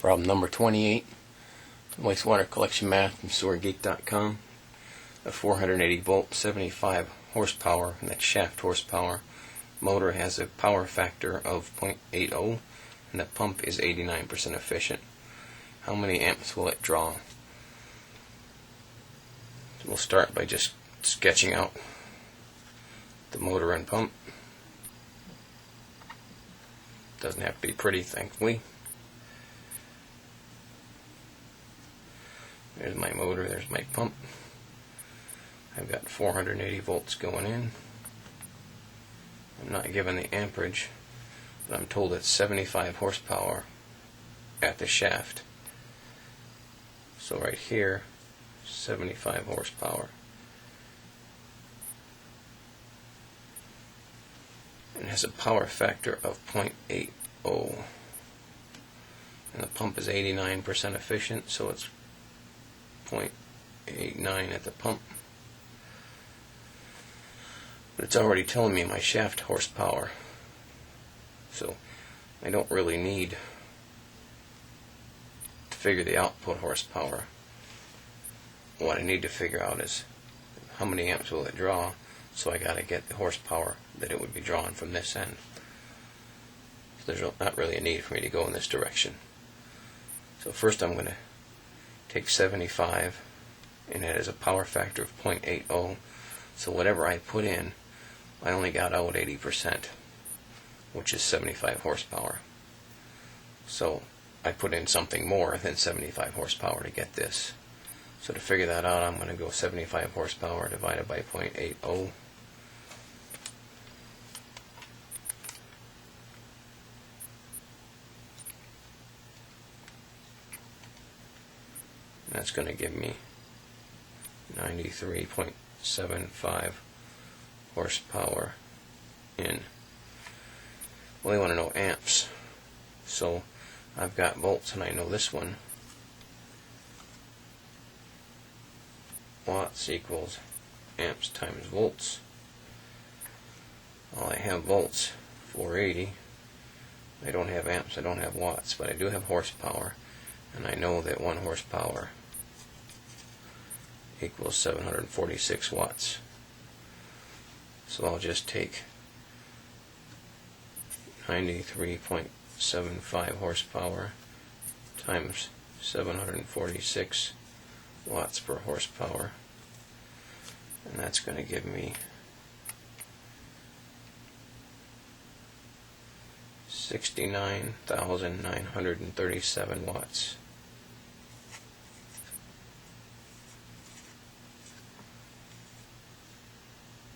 Problem number 28, wastewater collection math from SewerGeek.com. A 480 volt, 75 horsepower, and that's shaft horsepower. Motor has a power factor of 0.80, and the pump is 89% efficient. How many amps will it draw? So we'll start by just sketching out the motor and pump. Doesn't have to be pretty, thankfully. There's my motor, there's my pump. I've got 480 volts going in. I'm not given the amperage, but I'm told it's 75 horsepower at the shaft. So right here, 75 horsepower. It has a power factor of 0.80. And the pump is 89% efficient, so it's 0.89 at the pump. But it's already telling me my shaft horsepower, so I don't really need to figure the output horsepower. What I need to figure out is how many amps will it draw, so I got to get the horsepower that it would be drawing from this end. So there's not really a need for me to go in this direction. So first I'm going to take 75, and it has a power factor of 0.80. So whatever I put in, I only got out 80%, which is 75 horsepower. So I put in something more than 75 horsepower to get this. So to figure that out, I'm going to go 75 horsepower divided by 0.80. That's going to give me 93.75 horsepower in. Well, they want to know amps. So I've got volts, and I know this one. Watts equals amps times volts. Well, I have volts, 480. I don't have amps, I don't have watts, but I do have horsepower. And I know that 1 horsepower equals 746 watts. So I'll just take 93.75 horsepower times 746 watts per horsepower, and that's going to give me 69,937 watts.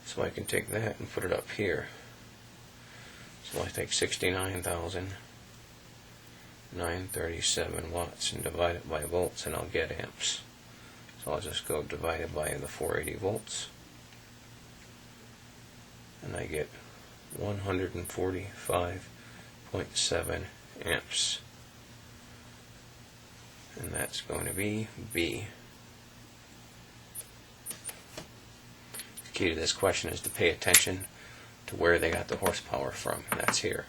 So I can take that and put it up here. So I take 69,937 watts and divide it by volts, and I'll get amps. So I'll just go divide it by the 480 volts, and I get 145.7 amps. And that's going to be B. The key to this question is to pay attention to where they got the horsepower from. That's here.